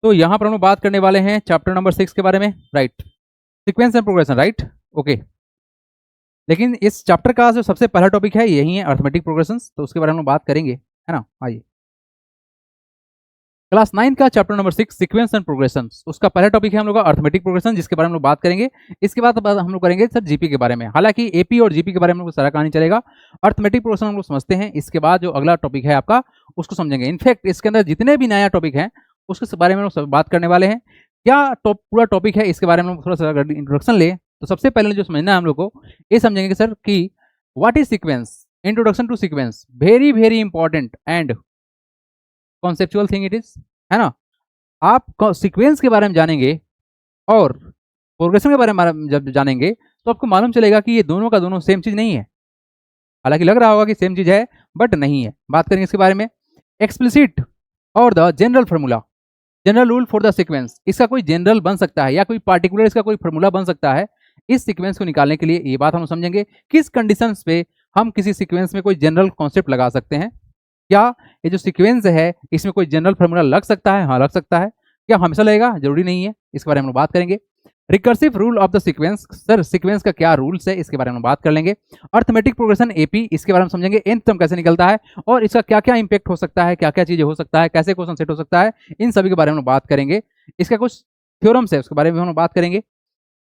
तो यहाँ पर हम लोग बात करने वाले हैं चैप्टर नंबर 6 के बारे में, right. Sequence and progression, right, okay. लेकिन इस चैप्टर का जो सबसे पहला टॉपिक है यही है अर्थमेटिक प्रोग्रेशंस, तो उसके बारे में हम बात करेंगे, है ना। आइए, क्लास 9 का chapter number 6 sequence and progressions, उसका पहला टॉपिक है हम लोग का अर्थमेटिक प्रोग्रेशन, जिसके बारे में हम लोग बात करेंगे। इसके बाद हम लोग करेंगे सर जीपी के बारे में। हालांकि एपी और जीपी के बारे में हम लोग सारा कहानी चलेगा, अर्थमेटिक प्रोग्रेशन हम लोग समझते हैं। इसके बाद जो अगला टॉपिक है आपका उसको समझेंगे। इनफैक्ट इसके अंदर जितने भी नया टॉपिक है उसके बारे में हम लोग बात करने वाले हैं। क्या पूरा टॉपिक है इसके बारे में हम थोड़ा सा अगर इंट्रोडक्शन ले तो सबसे पहले जो समझना है हम लोग को ये समझेंगे कि सर कि what is sequence, introduction to sequence, very very important and conceptual thing it is, है ना। आप सीक्वेंस के बारे में जानेंगे और प्रोग्रेशन के बारे में जब जानेंगे तो आपको मालूम चलेगा कि ये दोनों का दोनों सेम चीज नहीं है। हालांकि लग रहा होगा कि सेम चीज है बट नहीं है। बात करेंगे इसके बारे में। एक्सप्लिसिट और the general formula, general rule for the sequence, इसका कोई जनरल बन सकता है या कोई पार्टिकुलर इसका कोई फार्मूला बन सकता है इस सीक्वेंस को निकालने के लिए। ये बात हम समझेंगे किस कंडीशंस पे हम किसी सीक्वेंस में कोई जनरल कॉन्सेप्ट लगा सकते हैं। क्या ये जो सीक्वेंस है इसमें कोई जनरल फार्मूला लग सकता है? हाँ, लग सकता है। क्या हमेशा लगेगा? जरूरी नहीं है। इसके बारे में हम बात करेंगे। Recursive rule of the sequence, sir sequence का क्या रूल्स है इसके बारे में बात कर लेंगे। अर्थमेटिक प्रोग्रेशन एपी, इसके बारे में समझेंगे। nth टर्म कैसे निकलता है और इसका क्या क्या इंपैक्ट हो सकता है, क्या क्या चीजें हो सकता है, कैसे क्वेश्चन सेट हो सकता है, इन सभी के बारे में बात करेंगे। इसका कुछ थ्योरम्स है उसके बारे में हम बात करेंगे।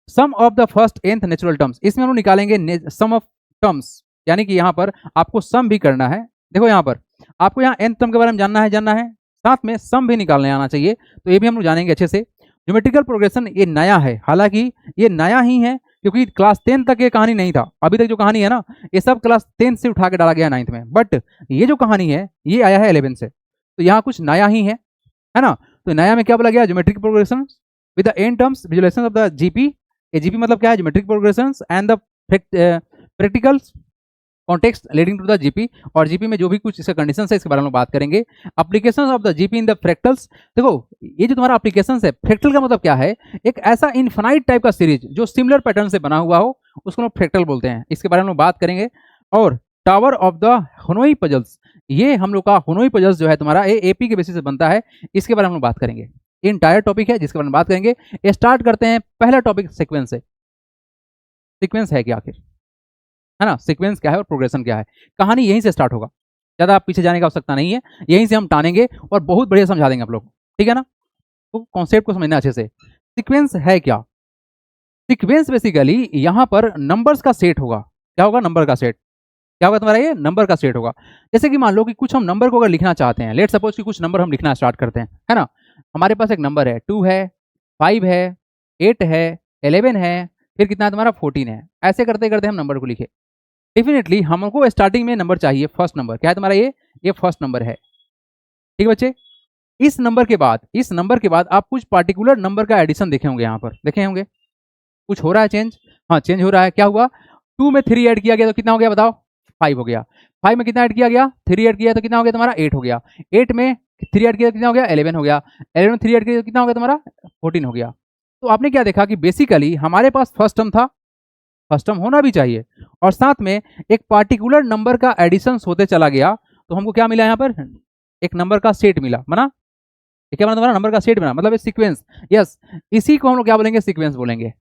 Sum of the first nth natural terms, इसमें हम लोग निकालेंगे सम ऑफ टर्म्स, यानी कि यहाँ पर आपको सम भी करना है। देखो यहाँ पर आपको यहाँ nth टर्म के बारे में जानना है, साथ में सम भी निकालने आना चाहिए, तो ये भी हम लोग जानेंगे अच्छे से। ज्योमेट्रिकल प्रोग्रेशन ये नया है, हालांकि ये नया ही है क्योंकि क्लास 10 तक ये कहानी नहीं था। अभी तक जो कहानी है ना ये सब क्लास 10 से उठा के डाला गया 9th में, बट ये जो कहानी है ये आया है 11 से, तो यहाँ कुछ नया ही है ना। तो नया में क्या बोला गया? Geometric progression with the n terms visualisation of the GP. ये जीपी मतलब क्या है? Geometric progression and the practical context leading to the GP, और जीपी में जो भी कुछ इसका कंडीशन है इसके बारे में बात करेंगे। Application of the GP in the fractals, देखो ये जो तुम्हारा एप्लीकेशन है, फ्रैक्टल का मतलब क्या है? एक ऐसा इनफाइनाइट टाइप का सीरीज जो सिमिलर पैटर्न से बना हुआ हो उसको लोग फ्रैक्टल बोलते हैं। इसके बारे में बात करेंगे। और टावर ऑफ द होनोई पजल्स, ये हम लोग का होनोई पजल्स जो है तुम्हारा ये एपी के बेसिस से बनता है, इसके बारे में बात करेंगे। इंटायर टॉपिक है जिसके बारे में बात करेंगे। स्टार्ट करते हैं पहला टॉपिक सीक्वेंस से। सीक्वेंस है क्या आखिर, है ना। सीक्वेंस क्या है और प्रोग्रेशन क्या है, कहानी यहीं से स्टार्ट होगा, ज्यादा आप पीछे जाने की आवश्यकता नहीं है, यहीं से हम टानेंगे और बहुत बढ़िया समझा देंगे आप लोग, ठीक है ना। तो कॉन्सेप्ट को समझना अच्छे से। सीक्वेंस है क्या? सीक्वेंस बेसिकली यहाँ पर नंबर्स का सेट होगा। क्या होगा? नंबर का सेट। क्या होगा तुम्हारा? ये नंबर का सेट होगा। जैसे कि मान लो कि कुछ हम नंबर को अगर लिखना चाहते हैं, लेट सपोज कि कुछ नंबर हम लिखना स्टार्ट करते हैं, है ना। हमारे पास एक नंबर है 2 है, 5 है, 8 है, 11 है, फिर कितना है तुम्हारा 14 है। ऐसे करते करते हम नंबर को लिखे। डेफिनेटली हमको स्टार्टिंग में नंबर चाहिए, फर्स्ट नंबर। क्या है तुम्हारा? ये फर्स्ट नंबर है, ठीक है बच्चे। इस नंबर के बाद आप कुछ पार्टिकुलर नंबर का एडिशन देखे होंगे, यहाँ पर देखे होंगे कुछ हो रहा है चेंज। हाँ, चेंज हो रहा है। क्या हुआ? 2 में 3 ऐड किया गया तो कितना हो गया बताओ? 5 हो गया। 5 में कितना ऐड किया गया? 3 ऐड किया तो कितना हो गया तुम्हारा? 8 हो गया। 8 में 3 ऐड किया तो कितना हो गया? 11 हो गया। 11 में 3 ऐड किया तो कितना हो गया तुम्हारा? 14 हो गया। तो आपने क्या देखा कि बेसिकली हमारे पास फर्स्ट टर्म था, फर्स्ट टर्म होना भी चाहिए, और साथ में एक पार्टिकुलर नंबर का एडिशन होते चला गया, तो हमको क्या मिला? यहाँ पर एक नंबर का सेट मिला, बना। क्या बना तुम्हारा? नंबर का सेट बना, मतलब सीक्वेंस। यस, इसी को हम लोग क्या बोलेंगे? सीक्वेंस बोलेंगे।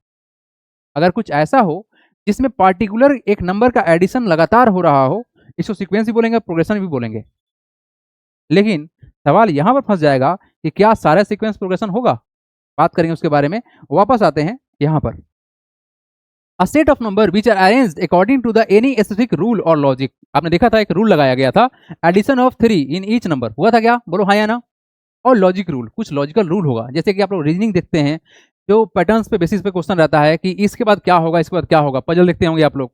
अगर कुछ ऐसा हो जिसमें पार्टिकुलर एक नंबर का एडिशन लगातार हो रहा हो, इसको सीक्वेंस भी बोलेंगे, प्रोग्रेशन भी बोलेंगे। लेकिन सवाल यहां पर फंस जाएगा कि क्या सारा सीक्वेंस प्रोग्रेशन होगा? बात करेंगे उसके बारे में। वापस आते हैं यहां पर। A set of number which are arranged according to the any specific rule or logic, आपने देखा था एक रूल लगाया गया था, addition of 3 in each number, हुआ था क्या? बोलो हाँ या ना। और लॉजिक रूल, कुछ लॉजिकल रूल होगा, जैसे कि आप लोग रीजनिंग देखते हैं जो पैटर्न्स पे बेसिस पे क्वेश्चन रहता है कि इसके बाद क्या होगा, इसके बाद क्या होगा, पजल देखते होंगे आप लोग,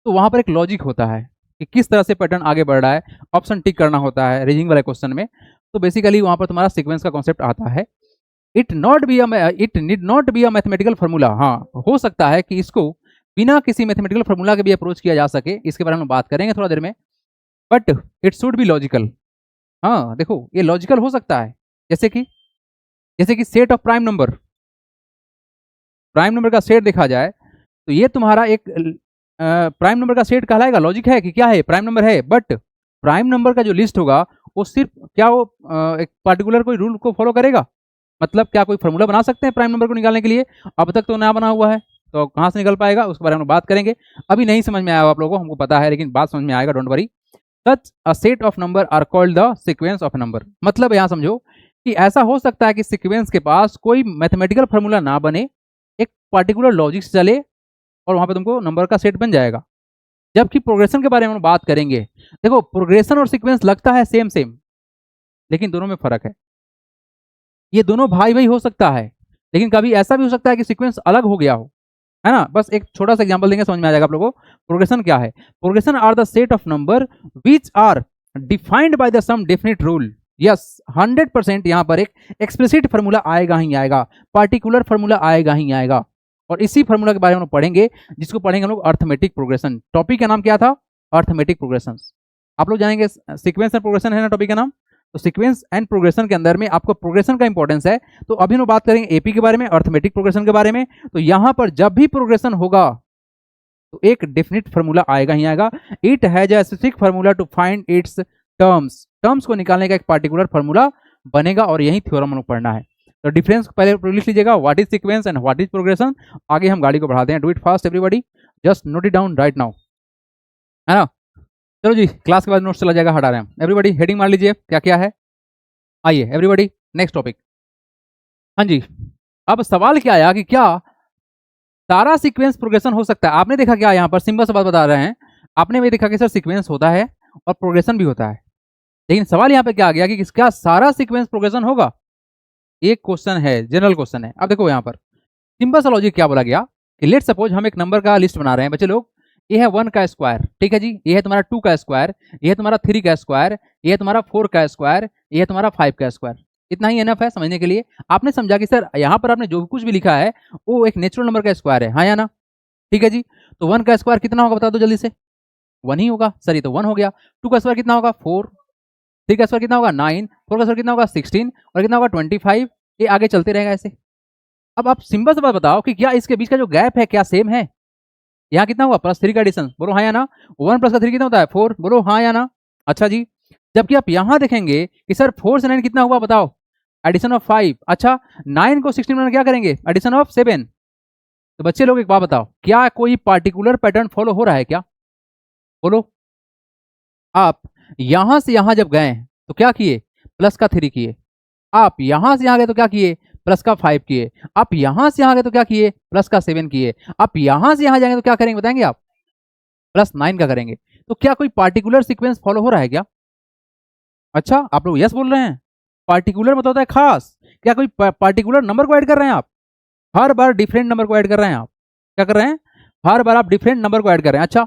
तो वहां पर एक लॉजिक होता है कि किस तरह से पैटर्न आगे बढ़ रहा है, ऑप्शन टिक करना होता है रीजनिंग वाले क्वेश्चन में। तो बेसिकली वहां पर तुम्हारा सीक्वेंस का कॉन्सेप्ट आता है। It need not be a mathematical formula, हाँ हो सकता है कि इसको बिना किसी मैथमेटिकल फार्मूला के भी अप्रोच किया जा सके, इसके बारे में बात करेंगे थोड़ा देर में। But it should be logical. हाँ देखो ये लॉजिकल हो सकता है, जैसे कि सेट ऑफ प्राइम नंबर का सेट देखा जाए तो ये तुम्हारा एक प्राइम नंबर का सेट कहलाएगा, लॉजिक है कि क्या है? प्राइम नंबर है। बट प्राइम नंबर का जो लिस्ट होगा वो सिर्फ क्या वो एक पार्टिकुलर कोई रूल को फॉलो करेगा? मतलब क्या कोई फॉर्मूला बना सकते हैं प्राइम नंबर को निकालने के लिए? अब तक तो ना बना हुआ है, तो कहाँ से निकल पाएगा उसके बारे में बात करेंगे। अभी नहीं समझ में आया आप लोगों को, हमको पता है, लेकिन बात समझ में आएगा, don't worry. Such a set of number are called the sequence of number. मतलब यहाँ समझो कि ऐसा हो सकता है कि सीक्वेंस के पास कोई मैथमेटिकल फॉर्मूला ना बने, एक पर्टिकुलर लॉजिक से चले और वहां पे तुमको नंबर का सेट बन जाएगा। जबकि प्रोग्रेशन के बारे में हम बात करेंगे, देखो प्रोग्रेशन और सीक्वेंस लगता है सेम सेम, लेकिन दोनों में फर्क है। ये दोनों भाई भाई हो सकता है, लेकिन कभी ऐसा भी हो सकता है कि सीक्वेंस अलग हो गया हो, है ना। बस एक छोटा सा एग्जांपल देंगे, समझ में आ जाएगा आप लोगों को प्रोग्रेशन क्या है। Progression are the set of number which are defined by the some definite rule. Yes, 100% यहाँ पर एक एक्सप्लिसिट फार्मूला आएगा ही आएगा, पार्टिकुलर फार्मूला आएगा ही आएगा। और इसी फार्मूला के बारे में हम पढ़ेंगे, जिसको पढ़ेंगे हम लोग अर्थमेटिक प्रोग्रेशन। टॉपिक का नाम क्या था? Arithmetic progression. आप लोग जानेंगे सीक्वेंस एंड प्रोग्रेशन है ना टॉपिक का नाम। तो सीक्वेंस एंड प्रोग्रेशन के अंदर में आपको प्रोग्रेशन का इंपॉर्टेंस है। तो अभी हम बात करेंगे एपी के बारे में, अर्थमेटिक प्रोग्रेशन के बारे में। तो यहां पर जब भी प्रोग्रेशन होगा तो एक डेफिनेट फार्मूला आएगा ही आएगा। It has a specific formula to find its terms. Terms को निकालने का एक पार्टिकुलर फार्मूला बनेगा और यही थ्योरम हम लोग पढ़ना है। तो डिफरेंस पहले लिख लीजिएगा, what is sequence and what is progression. आगे हम गाड़ी को बढ़ाते हैं। Do it fast everybody, just note it down right now, है ना। चलो जी, क्लास के बाद नोट्स चला जाएगा, हटा रहे हैं। एवरीबॉडी हेडिंग मार लीजिए क्या क्या है। आइए एवरीबॉडी नेक्स्ट टॉपिक। हाँ जी, अब सवाल क्या आया कि क्या सारा सीक्वेंस प्रोग्रेशन हो सकता है? आपने देखा क्या, यहाँ पर सिंपल सा बात बता रहे हैं, आपने भी देखा कि सर सीक्वेंस होता है और प्रोग्रेशन भी होता है, लेकिन सवाल यहाँ पे क्या आ गया कि क्या सारा सीक्वेंस प्रोग्रेशन होगा? एक क्वेश्चन है, जनरल क्वेश्चन है। अब देखो यहाँ पर सिंपल सा लॉजिक क्या बोला गया कि लेट सपोज हम एक नंबर का लिस्ट बना रहे हैं बच्चे लोग। ये है 1 का स्क्वायर, ठीक है जी। ये है तुम्हारा 2 का स्क्वायर, ये है तुम्हारा 3 का स्क्वायर, ये है तुम्हारा 4 का स्क्वायर, ये है तुम्हारा 5 का स्क्वायर। इतना ही एनफ है समझने के लिए। आपने समझा कि सर यहाँ पर आपने जो कुछ भी लिखा है वो एक नेचुरल नंबर का स्क्वायर है, हाँ या ना? ठीक है जी। तो 1 का स्क्वायर कितना होगा बता दो जल्दी से? 1 ही होगा सर, ये तो 1 हो गया। 2 का स्क्वायर कितना होगा? 4। 3 का स्क्वायर कितना होगा? 9। 4 का स्क्वायर कितना होगा? 16। और कितना होगा? 25। ये आगे चलते रहेगा ऐसे। अब आप सिंपल सी बात बताओ कि क्या इसके बीच का जो गैप है क्या सेम है? यहाँ कितना हुआ? +3 का एडिशन, बोलो हाँ या ना। 1 + 3 कितना होता है? 4, बोलो हाँ या ना। अच्छा जी, जबकि आप यहाँ देखेंगे कि सर 4 से 9 कितना हुआ बताओ? Addition of 5। अच्छा, 9 को 16 में क्या करेंगे? Addition of 7। तो बच्चे लोग एक बात बताओ, क्या कोई पार्टिकुलर पैटर्न फॉलो हो रहा है क्या? बोलो। आप यहां से यहां जब गए तो क्या किए? प्लस का 3 किए। आप यहां से यहां गए तो क्या किए? प्लस का 5 किए। आप यहां से यहां गए तो क्या किए? प्लस का 7 किए। आप यहां से यहां जाएंगे तो क्या करेंगे बताएंगे आप? +9 का करेंगे। तो क्या कोई पार्टिकुलर सीक्वेंस फॉलो हो रहा है क्या? अच्छा, आप लोग यस बोल रहे हैं। पार्टिकुलर मतलब होता है खास। क्या कोई पार्टिकुलर नंबर को ऐड कर रहे हैं आप? हर बार डिफरेंट नंबर को ऐड कर रहे हैं आप। क्या कर रहे हैं? हर बार आप डिफरेंट नंबर को ऐड कर रहे हैं। अच्छा,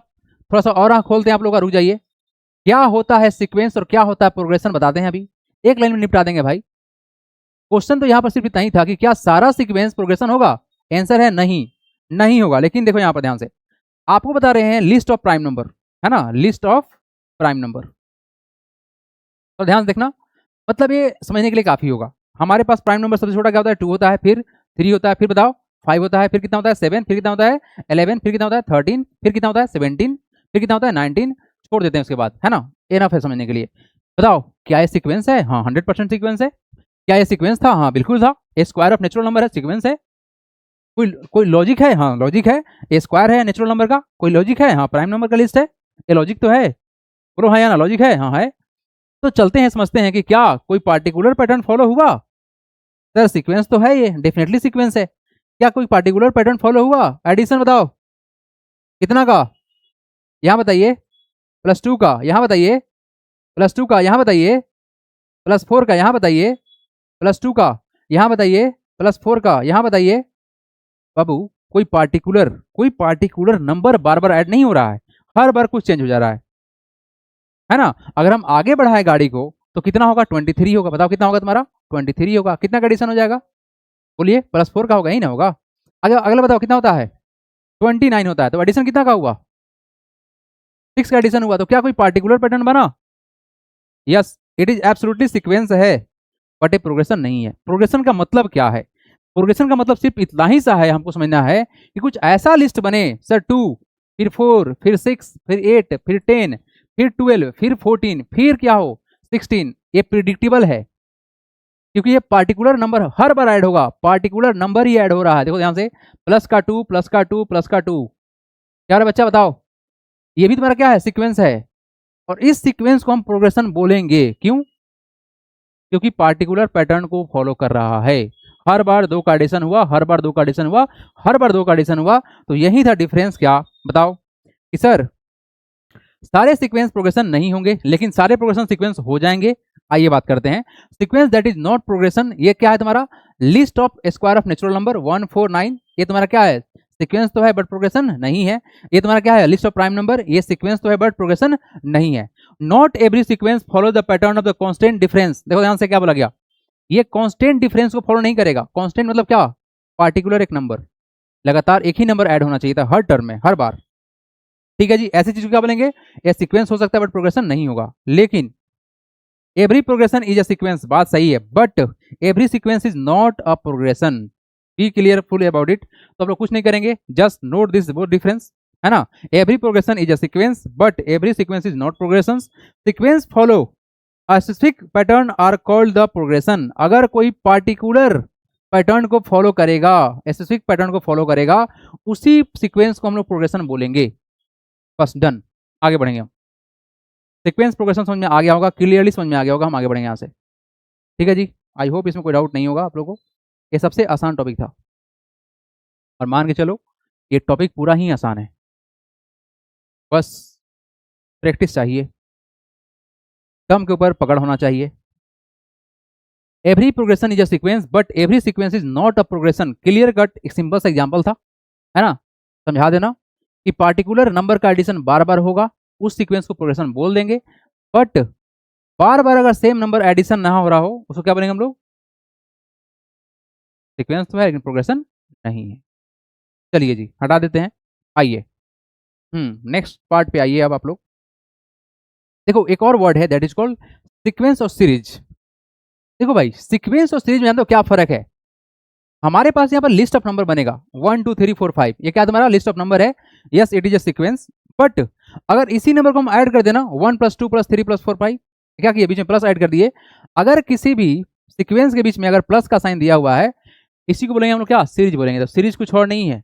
थोड़ा सा और आंख खोलते हैं आप लोग का, रुक जाइए। क्या होता है सीक्वेंस और क्या होता है प्रोग्रेशन बताते हैं अभी, एक लाइन में निपटा देंगे भाई। क्वेश्चन तो यहां पर सिर्फ इतना ही था कि क्या सारा सीक्वेंस प्रोग्रेशन होगा? आंसर है नहीं, नहीं होगा। लेकिन देखो यहां पर ध्यान से, आपको बता रहे हैं लिस्ट ऑफ प्राइम नंबर, है ना, लिस्ट ऑफ प्राइम नंबर। तो ध्यान से देखना, मतलब ये समझने के लिए काफी होगा। हमारे पास प्राइम नंबर सबसे छोटा क्या होता है? 2 होता है, फिर 3 होता है, फिर बताओ 5 होता है, फिर कितना होता है? 7, फिर कितना होता है? 11, फिर कितना होता है? 13, फिर कितना होता है? 17, फिर कितना होता है? 19। छोड़ देते हैं उसके बाद, है ना। एनफ है समझने के लिए। बताओ क्या ये सीक्वेंस है? हाँ 100% सीक्वेंस है। क्या ये सीक्वेंस था? हाँ बिल्कुल था। ए स्क्वायर ऑफ नेचुरल नंबर है, सीक्वेंस है। कोई लॉजिक है? हाँ लॉजिक है। ए स्क्वायर है नेचुरल नंबर का, कोई लॉजिक है? हाँ प्राइम नंबर का लिस्ट है, ये लॉजिक तो है। बोलो हाँ या ना, लॉजिक है? हाँ है। तो चलते हैं समझते हैं कि क्या कोई पार्टिकुलर पैटर्न फॉलो हुआ? सर सीक्वेंस तो है, ये डेफिनेटली सीक्वेंस है। क्या कोई पार्टिकुलर पैटर्न फॉलो हुआ? एडिशन बताओ कितना का? यहाँ बताइए। +2 का यहाँ बताइए, +2 का यहाँ बताइए, +4 का यहाँ बताइए, +2 का यहाँ बताइए, +4 का यहाँ बताइए। बाबू कोई पार्टिकुलर नंबर बार बार ऐड नहीं हो रहा है, हर बार कुछ चेंज हो जा रहा है ना। अगर हम आगे बढ़ाएं गाड़ी को तो कितना होगा? 23 होगा। बताओ कितना होगा तुम्हारा? 23 होगा। कितना का एडिशन हो जाएगा? बोलिए, +4 का होगा ही ना होगा। अगला बताओ कितना होता है? 29 होता है। तो एडिशन कितना का हुआ? 6 का एडिशन हुआ। तो क्या कोई पार्टिकुलर पैटर्न बना? Yes, it is absolutely sequence है, बट ए प्रोग्रेशन नहीं है। प्रोग्रेशन का मतलब क्या है? प्रोग्रेशन का मतलब सिर्फ इतना ही सा है, हमको समझना है कि कुछ ऐसा लिस्ट बने, सर 2, फिर 4, फिर 6, फिर 8, फिर 10, फिर 12, फिर 14, फिर क्या हो 16। ये प्रिडिक्टेबल है, क्योंकि ये पार्टिकुलर नंबर हर बार ऐड होगा, पार्टिकुलर नंबर ही ऐड हो रहा है। देखो ध्यान से, प्लस का 2 प्लस का 2 प्लस का 2। क्या बच्चा बताओ, ये भी तुम्हारा क्या है, सीक्वेंस है। और इस सीक्वेंस को हम प्रोग्रेशन बोलेंगे। क्यों? क्योंकि पार्टिकुलर पैटर्न को फॉलो कर रहा है। हर बार 2 का एडिशन हुआ, हर बार 2 का एडिशन हुआ, हर बार 2 का एडिशन हुआ। तो यही था डिफरेंस। क्या बताओ कि सर सारे सीक्वेंस प्रोग्रेशन नहीं होंगे, लेकिन सारे प्रोग्रेशन सीक्वेंस हो जाएंगे। आइए बात करते हैं। Sequence that is not progression, ये क्या है तुम्हारा, list of square of natural number 149। ये तुम्हारा क्या है, सीक्वेंस तो है बट प्रोग्रेशन नहीं है। ये तुम्हारा क्या है, लिस्ट ऑफ प्राइम नंबर, ये सीक्वेंस तो है बट प्रोग्रेशन नहीं है। Not every sequence follow the pattern of the constant difference. देखो ध्यान से क्या बोला गया, ये कांस्टेंट डिफरेंस को फॉलो नहीं करेगा। कांस्टेंट मतलब क्या, पार्टिकुलर एक नंबर, लगातार एक ही नंबर ऐड होना चाहिए था हर टर्म में, हर बार। ठीक है जी, ऐसी चीज को क्या बोलेंगे, ये सीक्वेंस हो सकता है बट प्रोग्रेशन नहीं होगा। लेकिन every progression is a sequence, बात सही है, but every sequence is not a progression. Be clear full about it. तो आप लोग कुछ नहीं करेंगे, just note this both difference, है ना। Every progression is a sequence but every sequence is not progression. Sequence follow a specific pattern are called the progression. अगर कोई पार्टिकुलर पैटर्न को फॉलो करेगा, स्पेसिफिक पैटर्न को फॉलो करेगा, उसी sequence को हम लोग प्रोग्रेशन बोलेंगे। बस डन, आगे बढ़ेंगे हम। सीक्वेंस प्रोग्रेशन समझ में आ गया होगा, क्लियरली समझ में आ गया होगा। हम आगे बढ़ेंगे यहाँ से। ठीक है जी, आई होप इसमें कोई डाउट नहीं होगा आप लोगों को। ये सबसे आसान टॉपिक था, और मान के चलो ये टॉपिक पूरा ही आसान है, बस प्रैक्टिस चाहिए, टर्म के ऊपर पकड़ होना चाहिए। Every progression is a sequence but every sequence is not a progression. Clear cut एक सिंपल सा एग्जांपल था, है ना। समझा देना कि पार्टिकुलर नंबर का एडिशन बार बार होगा, उस सीक्वेंस को प्रोग्रेशन बोल देंगे। बट बार बार अगर सेम नंबर एडिशन ना हो रहा हो, उसको क्या बोलेंगे हम लोग, सीक्वेंस तो है लेकिन प्रोग्रेशन नहीं है। चलिए जी, हटा देते हैं। आइए नेक्स्ट पार्ट पे आइए। अब आप लोग देखो, एक और वर्ड है दैट इज कॉल्ड सीक्वेंस और सीरीज। देखो भाई, सीक्वेंस और सीरीज में जानते हो क्या फर्क है। हमारे पास यहाँ पर लिस्ट ऑफ नंबर बनेगा 1 2 3 4 5, ये क्या तुम्हारा लिस्ट ऑफ नंबर है। Yes it is a sequence. But अगर इसी नंबर को हम ऐड कर देना 1 + 2 + 3 + 4 5, क्या किए, बीच में प्लस ऐड कर दिए। अगर किसी भी सीक्वेंस के बीच में अगर प्लस का साइन दिया हुआ है, इसी को बोलेंगे हम लोग क्या, सीरीज बोलेंगे। तो सीरीज कुछ और नहीं है,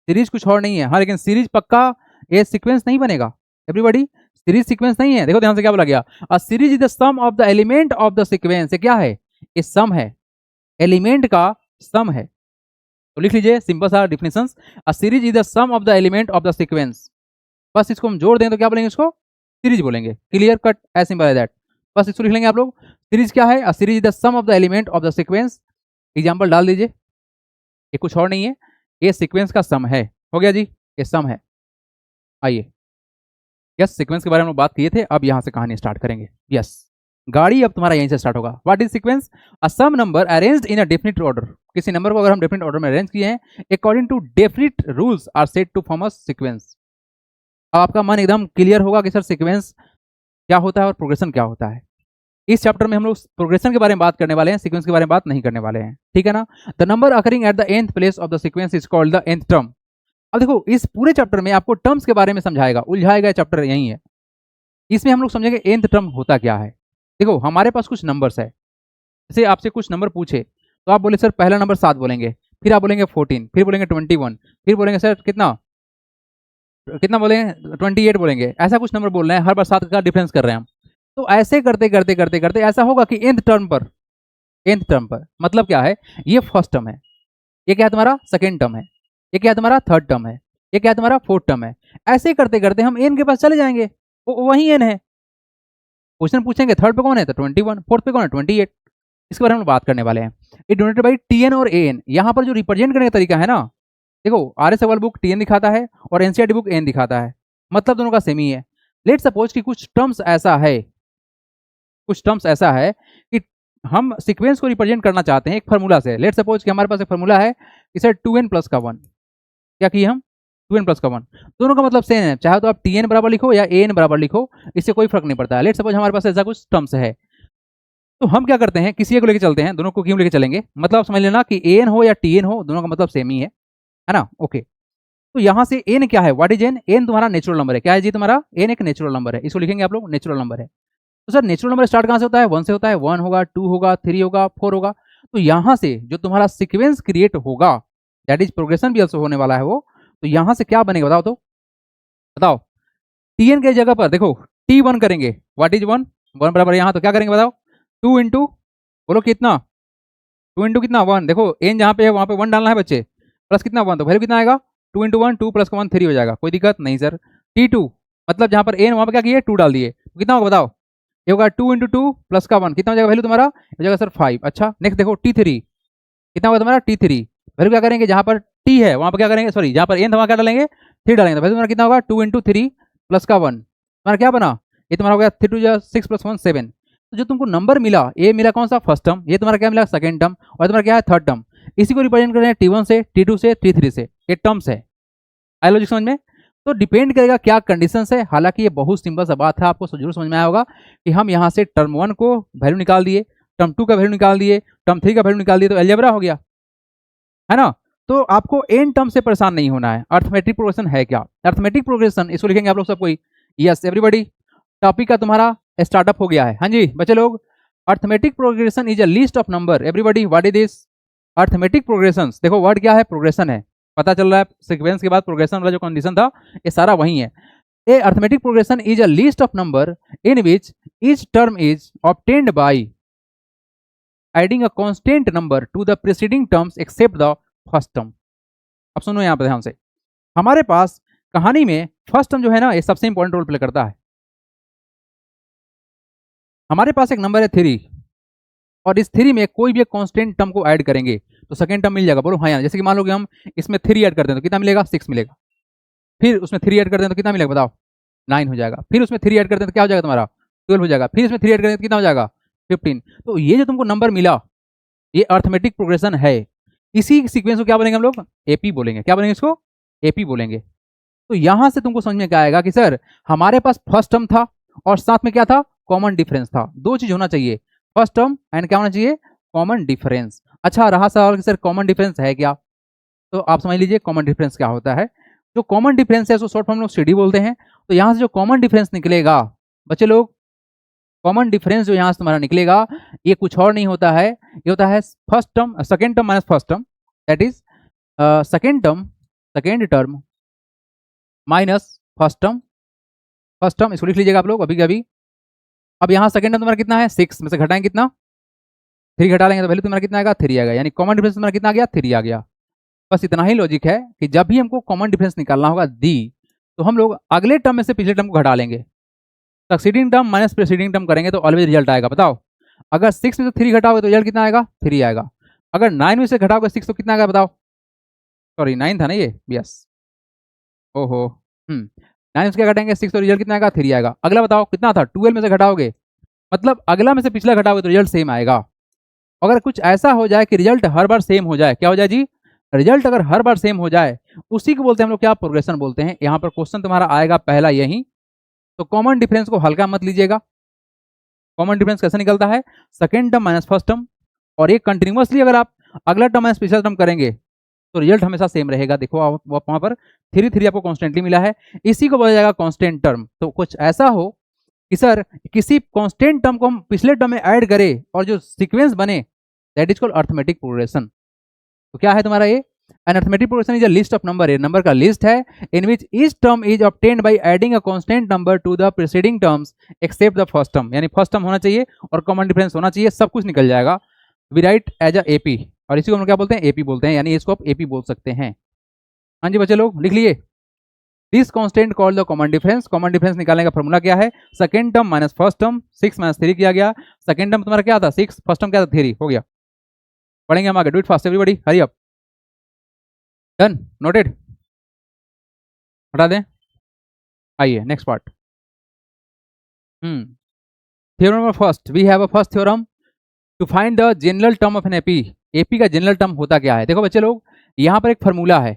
सीरीज कुछ और नहीं है। हाँ, लेकिन सीरीज पक्का ये सीक्वेंस नहीं बनेगा एवरीबॉडी, सीरीज सीक्वेंस नहीं है। देखो ध्यान से क्या बोला गया, a series is the sum of the element of the sequence. ये क्या है, ये सम है, एलिमेंट का सम है। तो लिख लीजिए सिंपल सा definition, a series is the sum of the element of the sequence. बस इसको हम जोड़ दें तो क्या बोलेंगे, इसको सीरीज बोलेंगे। Clear cut, as simple as that. बस इसको लिख लेंगे आप लोग। सीरीज क्या है, a series is the sum of the element of the sequence. Example डाल दीजिए, ये कुछ और नहीं है, ये सीक्वेंस का सम है। हो गया जी, ये सम है। आइए, यस सीक्वेंस के बारे में हम बात किए थे, अब यहां से कहानी स्टार्ट करेंगे। यस, गाड़ी अब तुम्हारा यहीं से स्टार्ट होगा। What is sequence, a some number arranged in a definite order. किसी नंबर को अगर हम डेफिनिट ऑर्डर में अरेंज किए हैं, according to definite rules are said to form a sequence. अब आपका मन एकदम क्लियर होगा कि सर सीक्वेंस क्या होता है और प्रोग्रेशन क्या होता है। इस चैप्टर में हम लोग प्रोग्रेशन के बारे में बात करने वाले हैं, सीक्वेंस के बारे में बात नहीं करने वाले हैं, ठीक है ना। The number occurring at the nth place of the sequence is called the nth term. अब देखो, इस पूरे चैप्टर में आपको टर्म्स के बारे में समझाएगा, उलझाएगा, चैप्टर यही है। इसमें हम लोग समझेंगे nth टर्म होता क्या है। देखो, हमारे पास कुछ नंबर्स है, जैसे आपसे कुछ नंबर पूछे तो आप बोले सर पहला नंबर 7 बोलेंगे, फिर आप बोलेंगे 14, फिर बोलेंगे 21, फिर बोलेंगे सर कितना कितना बोलेंगे 28 बोलेंगे। ऐसा कुछ नंबर बोल रहे हैं, हर बार 7 का डिफरेंस कर रहे हैं हम। तो ऐसे करते करते करते करते ऐसा होगा कि nth टर्म पर, nth टर्म पर मतलब क्या है, ये फर्स्ट टर्म है, ये क्या है तुम्हारा सेकेंड टर्म है, ये क्या है तुम्हारा थर्ड टर्म है, ये क्या है तुम्हारा फोर्थ टर्म है। ऐसे करते करते हम एन के पास चले जाएंगे, वही एन है। क्वेश्चन पूछेंगे थर्ड पे कौन है तो 21, फोर्थ पे कौन है 28। इसके बारे में हम बात करने वाले हैं। ये डोनेटेड बाई टीएन और एएन। यहाँ पर जो रिप्रेजेंट करने का तरीका है ना, देखो आरएस अग्रवाल बुक टीएन दिखाता है और एनसीईआरटी बुक एन दिखाता है, मतलब दोनों का सेम ही है। लेट सपोज कि कुछ टर्म्स ऐसा है कि हम सीक्वेंस को रिप्रेजेंट करना चाहते हैं एक फार्मूला से। लेट सपोज कि हमारे पास एक फार्मूला है कि सर 2n + 1, क्या किए हम 2n + 1, दोनों का मतलब सेम है, चाहे तो आप tn बराबर लिखो या an बराबर लिखो, इससे कोई फर्क नहीं पड़ता। लेट सपोज हमारे पास ऐसा कुछ टर्म्स है, तो हम क्या करते हैं, किसी एक को लेके चलते हैं, दोनों को क्यों लेके चलेंगे, मतलब समझ लेना कि an हो या tn हो, दोनों का मतलब सेम ही है ना। ओके, तो यहाँ से n क्या है, व्हाट इज n, n तुम्हारा नेचुरल नंबर है। क्या है जी तुम्हारा, n एक नेचुरल नंबर है, इसको लिखेंगे आप लोग नेचुरल नंबर है। तो सर नेचुरल नंबर स्टार्ट कहाँ से होता है? 1 से होता है। 1 होगा, 2 होगा, 3 होगा, 4 होगा। तो यहाँ से जो तुम्हारा सीक्वेंस क्रिएट होगा, दैट इज प्रोग्रेशन भी also होने वाला है वो। तो यहाँ से क्या बनेगा बताओ तो, बताओ। Tn के जगह पर देखो T1 करेंगे। What is 1? 1 बराबर यहाँ तो क्या करेंगे बताओ? 2 इंटू, बोलो कितना? 2 इंटू कितना? 1। देखो n जहाँ पे है वहाँ पे 1 डालना है बच्चे, प्लस कितना 1, तो वैल्यू कितना आएगा? 2 इंटू 1, 2 प्लस 1 3 हो जाएगा। कोई दिक्कत नहीं सर। T2 मतलब जहाँ पर n वहाँ पर क्या किए? 2 डाल दिए, तो कितना होगा बताओ? ये होगा 2 इंटू 2 प्लस का 1, कितना हो जाएगा वैल्यू तुम्हारा? हो जाएगा सर 5। अच्छा नेक्स्ट देखो T3, कितना होगा तुम्हारा? T3 वैल्यू क्या करेंगे? जहाँ पर T है वहाँ पर क्या करेंगे? सॉरी, जहाँ पर n था वहाँ क्या डालेंगे? 3 डालेंगे, तो वैल्यू तुम्हारा कितना होगा? 2 इंटू 3 प्लस का 1, तुम्हारा क्या बना? ये तुम्हारा हो गया 3 2 6 प्लस 1 7। तो जो तुमको नंबर मिला, ये मिला कौन सा? First term. ये तुम्हारा क्या मिला? Second term. और तुम्हारा क्या है? Third term. इसी को रिप्रेजेंट कर रहे हैं T1 से, T2 से, T3 से। ये टर्म्स है। आई लॉजिक समझ में? तो डिपेंड करेगा क्या कंडीशन है। हालांकि ये बहुत सिंपल सा बात है, आपको जरूर समझ में आया होगा कि हम यहाँ से टर्म 1 को वैल्यू निकाल दिए, टर्म 2 का वैल्यू निकाल दिए, टर्म 3 का वैल्यू निकाल दिए, तो अलजेब्रा हो गया, है ना? तो आपको एन टर्म से परेशान नहीं होना है। अर्थमेटिक प्रोग्रेशन है क्या? अर्थमेटिक प्रोग्रेशन इसको लिखेंगे आप लोग सब कोई। यस एवरीबॉडी, टॉपिक का तुम्हारा स्टार्टअप हो गया है। हाँ जी बच्चे लोग, arithmetic progression is a list of number. Everybody what is this? Arithmetic progression. देखो वर्ड क्या है? प्रोग्रेशन है। पता चल रहा है सीक्वेंस के बाद प्रोग्रेशन वाला जो कंडीशन था ये सारा वही है। A arithmetic progression is a list of number in which each term is obtained by adding a constant number to the preceding terms except the first term. अब सुनो यहाँ पे ध्यान से, हमारे पास कहानी में फर्स्ट टर्म जो है ना ये सबसे इंपॉर्टेंट रोल प्ले करता है। हमारे पास एक नंबर है 3 और इस 3 में कोई भी एक कांस्टेंट टर्म को ऐड करेंगे तो सेकंड टर्म मिल जाएगा। बोलो हाँ यार, जैसे कि मान लो कि हम इसमें 3 ऐड कर दें तो कितना मिलेगा? 6 मिलेगा। फिर उसमें 3 ऐड कर दें तो कितना मिलेगा बताओ? 9 हो जाएगा। फिर उसमें 3 ऐड कर दें तो क्या हो जाएगा तुम्हारा? 12 हो जाएगा। फिर इसमें 3 ऐड कर दें तो कितना हो जाएगा? 15। तो ये जो तुमको नंबर मिला ये अर्थमेटिक प्रोग्रेशन है। इसी सीक्वेंस को क्या बोलेंगे हम लोग? एपी बोलेंगे। क्या बोलेंगे इसको? एपी बोलेंगे। तो यहां से तुमको समझ में क्या आएगा कि सर हमारे पास फर्स्ट टर्म था और साथ में क्या था? कॉमन डिफरेंस था। दो चीज होना चाहिए, फर्स्ट टर्म एंड क्या होना चाहिए? Common difference. अच्छा रहा सवाल कि सर कॉमन डिफरेंस है क्या? तो आप समझ लीजिए कॉमन डिफरेंस क्या होता है। जो कॉमन डिफरेंस है उसको शॉर्ट फॉर्म हम लोग सीडी बोलते हैं। तो यहां से जो कॉमन डिफरेंस निकलेगा बच्चे लोग, कॉमन डिफरेंस जो यहां से तुम्हारा निकलेगा ये कुछ और नहीं होता है, ये होता है first term second term minus first term, that is second term minus first term. First term इसको लिख लीजिएगा आप लोग अभी के अभी। अब यहाँ सेकंड टर्म तुम्हारा कितना है? 6 में से घटाएंगे कितना? 3 घटा लेंगे तो वैल्यू तुम्हारा कितना आएगा? 3 आएगा। यानी कॉमन डिफरेंस तुम्हारा कितना आ गया? 3 आ गया। बस इतना ही लॉजिक है कि जब भी हमको कॉमन डिफरेंस निकालना होगा दी, तो हम लोग अगले टर्म में से पिछले टर्म को घटा लेंगे। Succeeding term minus preceding term करेंगे तो ऑलवेज रिजल्ट आएगा। बताओ, अगर 6 में से 3 घटाओगे तो रिजल्ट कितना आएगा? 3 आएगा। अगर 9 में से घटाओगे 6 तो कितना आएगा बताओ? सॉरी 9 था ना ये, यस। ओहो 9 से क्या घटाएंगे? 6, तो रिजल्ट कितना आएगा? 3 आएगा। अगला बताओ कितना था? 12 में से घटाओगे, मतलब अगला में से पिछला घटाओगे तो रिजल्ट सेम आएगा। अगर कुछ ऐसा हो जाए कि रिजल्ट हर बार सेम हो जाए, क्या हो जाए जी? रिजल्ट अगर हर बार सेम हो जाए उसी को बोलते हैं हम लोग क्या? प्रोग्रेशन बोलते हैं। यहाँ पर क्वेश्चन तुम्हारा आएगा पहला यही। तो कॉमन डिफरेंस को हल्का मत लीजिएगा। कॉमन डिफरेंस कैसे निकलता है? Second term minus first term, और एक कंटिन्यूअसली अगर आप अगला टर्म माइनस पिछला टर्म करेंगे तो रिजल्ट हमेशा सेम रहेगा। देखो आप वहां पर 3 आपको कॉन्स्टेंटली मिला है, इसी को बोला जाएगा कांस्टेंट टर्म। तो कुछ ऐसा हो कि सर किसी कांस्टेंट टर्म को हम पिछले टर्म में ऐड करें और जो सीक्वेंस बने, that is called arithmetic progression. तो क्या है तुम्हारा ये? An arithmetic progression is a list of number. ये नंबर का लिस्ट है in which each term is obtained by adding a constant number to the preceding terms except the first term. यानी first term होना चाहिए और common difference होना चाहिए, सब कुछ निकल जाएगा। We write as a AP, और इसी को हम क्या बोलते हैं? एपी बोलते हैं, यानी इसको आप एपी बोल सकते हैं। हाँ जी बच्चे लोग लिख लिए। This constant called the common difference. Common difference निकालने का फॉर्मूला क्या है? Second term minus first term, 6 minus 3 किया गया। सेकंड टर्म तुम्हारा क्या था? 6, फर्स्ट टर्म क्या था? 3 हो गया। पढ़ेंगे हम आगे। Do it fast everybody, hurry up. Done, noted, हटा दें। आइए next part. Theorem number first, we have a first theorem to find the general term of an AP. AP का जनरल टर्म होता क्या है? देखो बच्चे लोग, यहाँ पर एक फार्मूला है।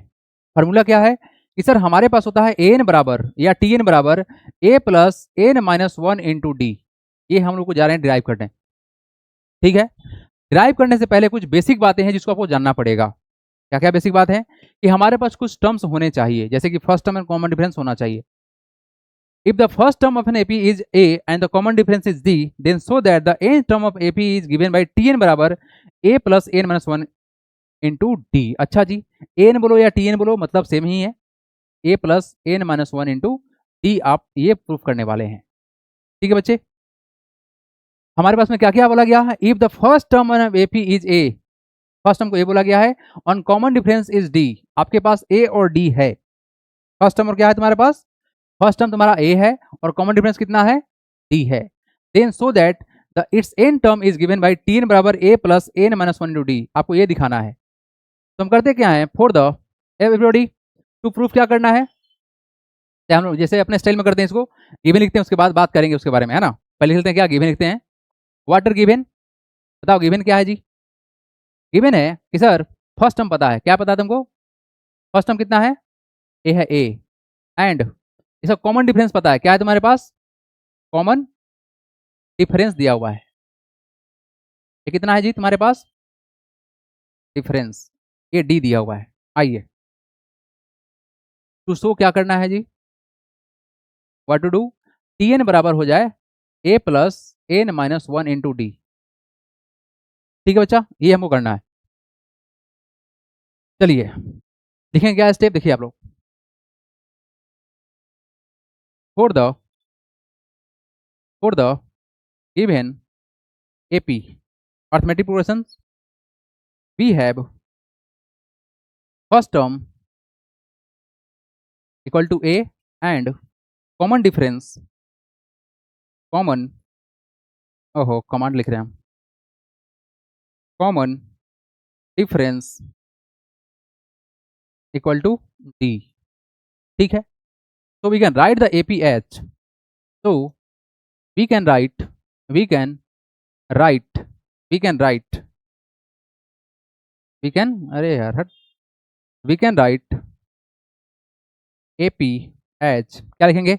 फार्मूला क्या है कि सर हमारे पास होता है एन बराबर या टी एन बराबर a plus n minus 1 into d. ये हम लोग को जा रहे हैं डिराइव करने, ठीक है? डिराइव करने से पहले कुछ बेसिक बातें हैं जिसको आपको जानना पड़ेगा। क्या क्या बेसिक बात है? कि हमारे पास कुछ टर्म्स होने चाहिए, जैसे कि first term and common difference होना चाहिए। If the first term of an AP is A and the common difference is D, then show that the nth term of AP is given by Tn बराबर A plus n minus 1 into D। अच्छा जी, n बोलो या Tn बोलो मतलब same ही है, A plus n minus 1 into D आप ये proof करने वाले हैं। ठीक है बच्चे, हमारे पास में क्या क्या बोला गया है? If the first term of AP is A, first term को A बोला गया है, on common difference is D, आपके पास A और D है। फर्स्ट टर्म और क्या है तुम्हारे पास? फर्स्ट टर्म तुम्हारा A है और कॉमन डिफरेंस कितना है? D है। Then so that the its n term is given by Tn बराबर A plus n minus 1 D, आपको ये दिखाना है। तो हम करते क्या है, for the everybody to proof क्या करना है, हम लोग जैसे अपने स्टाइल में करते हैं, इसको गिवन लिखते हैं, उसके बाद बात करेंगे उसके बारे में, है ना। पहले लिखते हैं क्या, गिवन लिखते हैं, वाटर गिवन। बताओ गिवन क्या है जी? गिवन है कि सर फर्स्ट टर्म पता है, क्या पता है तुमको? फर्स्ट टर्म कितना है? ए है ए, एंड इसका कॉमन डिफरेंस पता है, क्या है तुम्हारे पास? कॉमन डिफरेंस दिया हुआ है, ये कितना है जी तुम्हारे पास? डिफरेंस, ये डी दिया हुआ है। आइए टू शो क्या करना है जी, what to do, t n बराबर हो जाए a plus n minus 1 into d. ठीक है बच्चा, ये हमको करना है। चलिए लिखेंगे क्या स्टेप, देखिए आप लोग, for the given AP arithmetic progressions we have first term equal to A and common difference, common, ओहो कमांड लिख रहे हैं हम, common difference equal to D। ठीक है, so we can write the AP as, so we can write we can write अरे यार हट, we can write AP as, क्या लिखेंगे?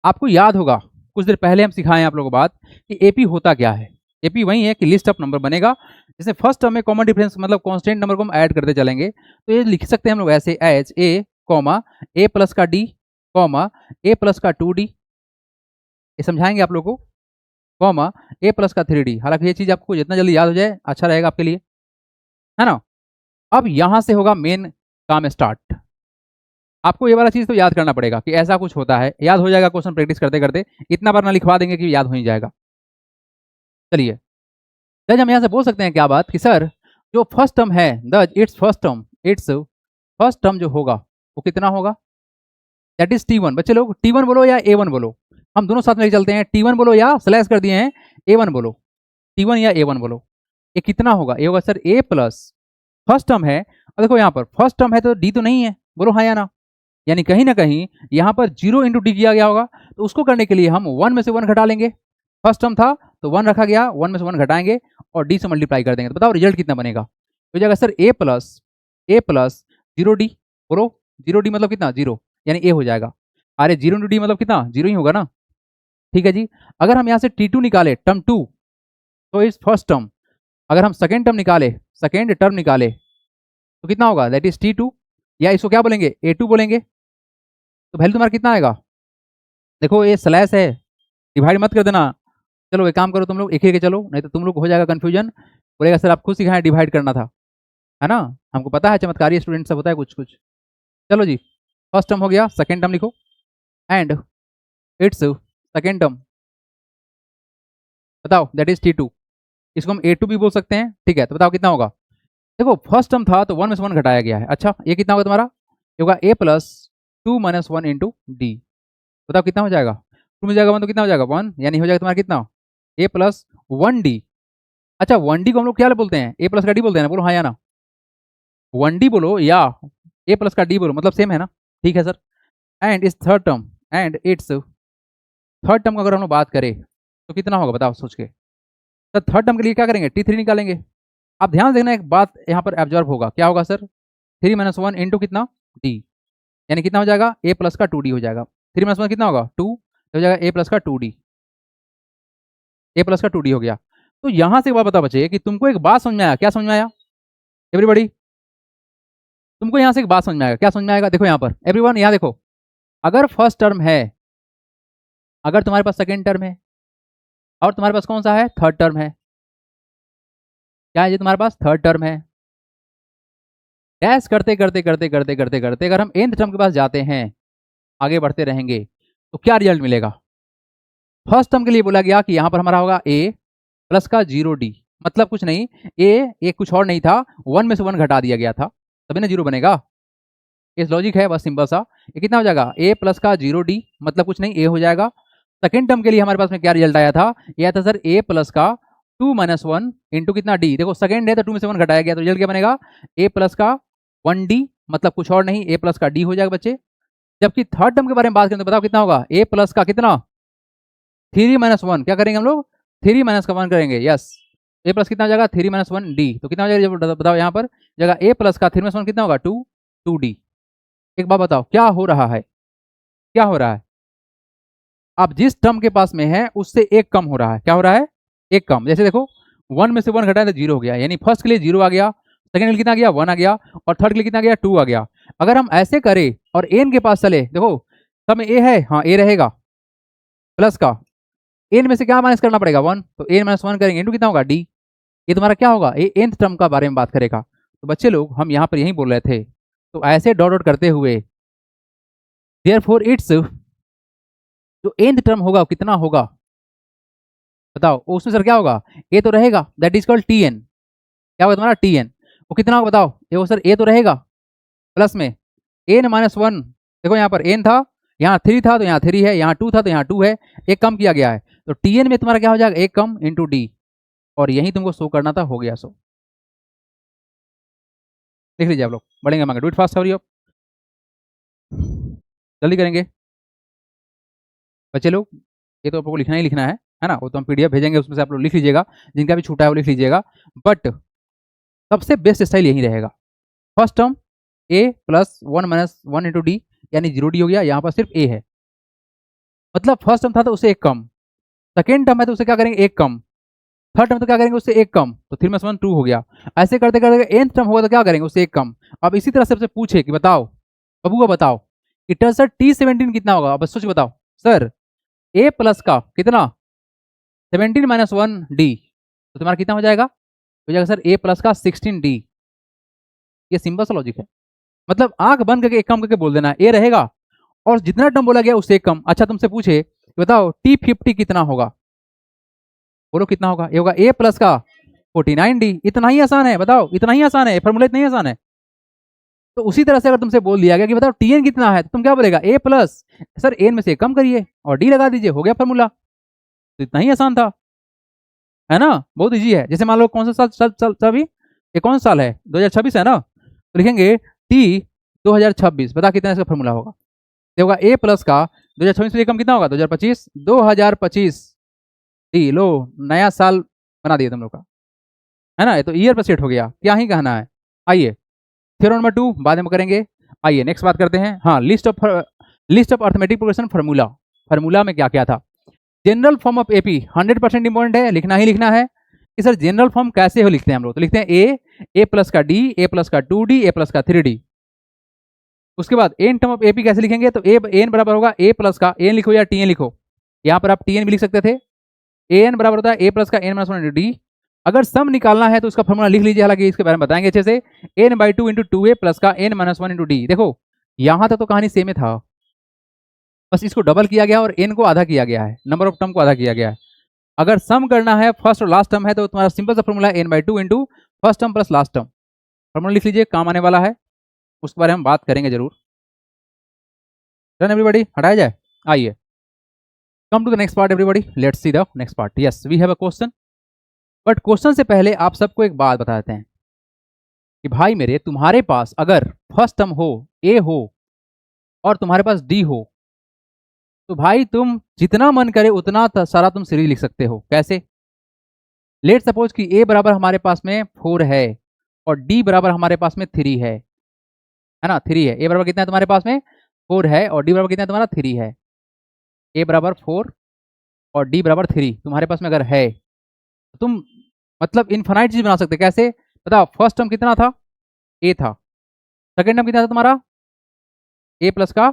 आपको याद होगा कुछ देर पहले हम सिखाए आप लोगों को बात कि AP होता क्या है। AP वही है कि लिस्ट ऑफ नंबर बनेगा, जैसे फर्स्ट टर्म में कॉमन डिफरेंस मतलब कांस्टेंट नंबर को हम ऐड करते चलेंगे, तो ये लिख सकते हैं हम लोग ऐसे, H A comma A plus का डी कॉमा ए प्लस का 2D, ये समझाएंगे आप लोगों को, कॉमा ए प्लस का 3D। हालांकि ये चीज आपको जितना जल्दी याद हो जाए अच्छा रहेगा आपके लिए, है ना। अब यहां से होगा मेन काम स्टार्ट, आपको ये वाला चीज तो याद करना पड़ेगा कि ऐसा कुछ होता है, याद हो जाएगा क्वेश्चन प्रैक्टिस करते करते, इतना बार ना लिखवा देंगे कि याद हो ही जाएगा। चलिए दज हम यहाँ से बोल सकते हैं क्या बात कि सर जो फर्स्ट टर्म है, दज इट्स फर्स्ट टर्म जो होगा वो कितना होगा, दैट इज T1। बच्चे लोग T1 बोलो या A1 बोलो, हम दोनों साथ में चलते हैं, T1 बोलो या स्लैश कर दिए हैं A1 बोलो, T1 या A1 बोलो, ये कितना होगा? ये होगा sir A plus first term है, अब देखो यहाँ पर फर्स्ट टर्म है तो D तो नहीं है, बोलो हाँ या ना, यानी कहीं ना कहीं यहाँ पर 0 इंटू डी किया गया होगा, तो उसको करने के लिए हम 1 में से 1 घटा लेंगे, फर्स्ट टर्म था तो 1 रखा गया, 1 में से 1 घटाएंगे और डी से मल्टीप्लाई कर देंगे, तो बताओ रिजल्ट कितना बनेगा? हो जाएगा सर ए प्लस 0D, बोलो 0D मतलब कितना? 0, यानी ए हो जाएगा। अरे 0 इंटू डी मतलब कितना? 0 ही होगा ना। ठीक है जी, अगर हम यहाँ से T2 निकाले, टर्म 2, तो इस फर्स्ट टर्म, अगर हम सेकेंड टर्म निकाले, सेकेंड टर्म निकाले तो कितना होगा? दैट इज T2, या इसको क्या बोलेंगे? A2 बोलेंगे, तो वैल्यू तुम्हारा कितना आएगा? देखो ये स्लैश है, डिवाइड मत कर देना, चलो एक काम करो तुम लोग एक ही चलो, नहीं तो तुम लोग हो जाएगा कंफ्यूजन, बोलेगा सर आप खुद सिखाएं डिवाइड करना था, है ना, हमको पता है चमत्कारी स्टूडेंट सब होता है कुछ कुछ। चलो जी फर्स्ट टर्म हो गया, सेकेंड टर्म लिखो, एंड इट्स सेकेंड टर्म, बताओ दैट इज T2, इसको हम A2 भी बोल सकते हैं। ठीक है, तो बताओ कितना होगा? देखो फर्स्ट टर्म था तो 1 में से 1 घटाया गया है, अच्छा ये कितना होगा तुम्हारा? ये होगा A plus 2 minus 1 into D, बताओ कितना हो जाएगा? 2 में जाएगा 1 तो कितना हो जाएगा? 1, यानी हो जाएगा तुम्हारा कितना? A plus 1D। अच्छा 1D को हम लोग क्या बोलते हैं? A प्लस का डी बोलते हैं ना, बोलो हाँ या ना, 1D बोलो या A प्लस का डी बोलो, मतलब सेम है ना। ठीक है सर, एंड इस third term, and it's third term का अगर हम लोग बात करें तो कितना होगा बताओ सोच के? तो थर्ड टर्म के लिए क्या करेंगे? T3 निकालेंगे। आप ध्यान देना एक बात यहाँ पर एब्जॉर्व होगा, क्या होगा सर? 3 माइनस 1 इंटू कितना? D, यानी कितना हो जाएगा? A प्लस का 2D हो जाएगा। 3 माइनस 1 कितना होगा? 2, हो जाएगा A प्लस का 2D, A प्लस का 2D हो गया। तो यहां से एक बात बता बचे कि तुमको एक बात समझ में आया, क्या समझ में आया एवरीबॉडी? तुमको यहां से एक बात समझ में आएगा, क्या समझ में आएगा? देखो यहाँ पर एवरीवन, यहाँ देखो, अगर फर्स्ट टर्म है अगर तुम्हारे पास सेकेंड टर्म है और तुम्हारे पास कौन सा है, थर्ड टर्म है, क्या है ये तुम्हारे पास थर्ड टर्म है, डैश करते करते करते करते करते करते अगर हम nth टर्म के पास जाते हैं, आगे बढ़ते रहेंगे, तो क्या रिजल्ट मिलेगा। फर्स्ट टर्म के लिए बोला गया कि यहां पर हमारा होगा a प्लस का 0d, मतलब कुछ नहीं, ए कुछ और नहीं था, 1 में से 1 घटा दिया गया था, तभी ना 0 बनेगा। इस लॉजिक है बस सिंपल सा। ये कितना हो जाएगा, a प्लस का 0d, मतलब कुछ नहीं, a हो जाएगा। सेकेंड टर्म के लिए हमारे पास में क्या रिजल्ट आया था, यह था सर a प्लस का 2 माइनस 1 इंटू कितना d, देखो सेकेंड है तो 2 में से 1 घटाया गया, तो रिजल्ट क्या बनेगा, a प्लस का 1d, मतलब कुछ और नहीं, a प्लस का d हो जाएगा बच्चे। जबकि थर्ड टर्म के बारे में बात करें तो बताओ कितना होगा, a प्लस का कितना 3 माइनस 1, क्या करेंगे हम लोग 3 माइनस का 1 करेंगे, यस, a प्लस कितना हो जाएगा 3 माइनस 1 d, तो कितना हो जाएगा बताओ यहाँ पर जगह a प्लस का 3 माइनस 1 कितना होगा 2d। एक बात बताओ क्या हो रहा है, क्या हो रहा है, अब जिस टर्म के पास में है उससे एक कम हो रहा है, क्या हो रहा है, एक कम। जैसे देखो 1 में से 1 घटाए तो 0 हो गया, यानी फर्स्ट के लिए 0 आ गया, सेकंड के लिए कितना गया 1 आ गया, और थर्ड के लिए कितना गया 2 आ गया। अगर हम ऐसे करें और एन के पास चले, देखो सब में ए है, हाँ ए रहेगा प्लस का, एन में से क्या माइनस करना पड़ेगा 1, तो एन माइनस 1 करेंगे इंटू कितना होगा डी, ये तुम्हारा क्या होगा, ये nth टर्म का बारे में बात करेगा। तो बच्चे लोग हम यहाँ पर यही बोल रहे थे, तो ऐसे डॉट डॉट करते हुए देयरफॉर इट्स जो nth टर्म होगा वो कितना होगा बताओ, उसमें सर क्या होगा, ए तो रहेगा, that is called T n, क्या होगा तुम्हारा टी एन, वो कितना होगा बताओ, ये वो सर ए तो रहेगा प्लस में एन माइनस 1, देखो यहाँ पर एन था, यहाँ 3 था तो यहाँ 3 है, यहाँ 2 था तो यहाँ 2 है, एक कम किया गया है, तो टी एन में तुम्हारा क्या हो जाएगा, एक कम इंटू डी, और यही तुमको शो करना था, हो गया सो। देख लीजिए आप लोग, बढ़ेंगे मांगे, डू इट फास्ट, हरी, जल्दी करेंगे बच्चे लोग, ये तो आपको लिखना ही लिखना है ना, वो तो हम पीडीएफ भेजेंगे उसमें से आप लोग लिख लीजिएगा, जिनका भी छूटा है वो लिख लीजिएगा, बट सबसे बेस्ट स्टाइल यही रहेगा, फर्स्ट टर्म ए प्लस 1 माइनस 1 इंटू डी, यानी 0d हो गया, यहाँ पर सिर्फ ए है, मतलब फर्स्ट टर्म था तो उससे एक कम, सेकेंड टर्म है तो उसे क्या करेंगे एक कम, थर्ड टर्म तो क्या करेंगे उससे एक कम, तो 3 माइनस 1 2 हो गया, ऐसे करते करते nth टर्म होगा तो क्या करेंगे उससे एक कम। अब इसी तरह से आपसे पूछे कि बताओ बबुआ बताओ कि सर T17 कितना होगा, अब सोच बताओ सर, ए प्लस का कितना 17 माइनस 1 डी, तो तुम्हारा कितना हो जाएगा, हो जाएगा सर ए प्लस का 16d। ये सिंपल सा लॉजिक है, मतलब आंख बंद करके एक कम करके बोल देना, ए रहेगा और जितना टर्म बोला गया उससे एक कम। अच्छा तुमसे पूछे बताओ T50 कितना होगा, बोलो कितना होगा, ये होगा ए प्लस का 49d, इतना ही आसान है, बताओ इतना ही आसान है, फॉर्मूला इतना ही आसान है। तो उसी तरह से अगर तुमसे बोल दिया गया कि बताओ टीएन कितना है, तो तुम क्या बोलेगा ए प्लस, सर एन में से कम करिए और डी लगा दीजिए, हो गया फॉर्मूला, तो इतना ही आसान था, है ना, बहुत इजी है। जैसे मान लो कौन सा साल अभी ये कौन सा साल है 2026 है ना, तो लिखेंगे टी 2026, बता कितना इसका फॉर्मूला होगा, ये होगा ए प्लस का 2026 से कम कितना होगा 2025 टी, लो नया साल बना दिया तुम लोग का, है ना, ये तो ईयर पर सेट हो गया, क्या ही कहना है। आइए थ्योरम नंबर 2 बाद में करेंगे, आइए नेक्स्ट बात करते हैं, हाँ list of arithmetic progression formula, formula में क्या क्या था। General form of AP 100% important है, लिखना ही लिखना है कि सर जनरल फॉर्म कैसे हो लिखते हैं हम लोग, तो लिखते हैं ए प्लस का डी, ए प्लस का 2d, ए प्लस का 3d। उसके बाद एन टर्म ऑफ एपी कैसे लिखेंगे, तो ए एन बराबर होगा ए प्लस का, एन लिखो या टी एन लिखो, यहाँ पर आप टी एन भी लिख सकते थे, ए एन बराबर होता है ए प्लस का एन माइनस 1 इंटू डी। अगर सम निकालना है तो उसका फॉर्मूला लिख लीजिए, हालांकि इसके बारे में बताएंगे अच्छे से, n by 2 into 2a plus का एन माइनस 1 इंटू डी। देखो यहाँ तक तो कहानी सेम ही था, बस इसको डबल किया गया और एन को आधा किया गया है, नंबर ऑफ टर्म को आधा किया गया है। अगर सम करना है फर्स्ट और लास्ट टर्म है तो तुम्हारा सिंपल सा फॉर्मूला है n by 2 into first term plus last term, formula लिख लीजिए, काम आने वाला है, उसके बारे में हम बात करेंगे जरूर। डन एवरीबॉडी, हटाया जाए, आइए come to the next part everybody, let's see the next part. Yes we have a question, but question से पहले आप सबको एक बात बता देते हैं कि भाई मेरे तुम्हारे पास अगर फर्स्ट टर्म हो ए हो और तुम्हारे पास डी हो, तो भाई तुम जितना मन करे उतना सारा तुम सीरीज लिख सकते हो। कैसे, लेट सपोज कि ए बराबर हमारे पास में 4 है और डी बराबर हमारे पास में 3 है ना, 3 है, ए बराबर कितना है तुम्हारे पास में 4 है और डी बराबर कितना है तुम्हारा 3 है, ए बराबर 4 और डी बराबर 3 तुम्हारे पास में अगर है तो तुम मतलब इनफाइनाइट चीज बना सकते। कैसे बताओ, फर्स्ट टर्म कितना था, ए था, सेकेंड टर्म कितना था तुम्हारा ए प्लस का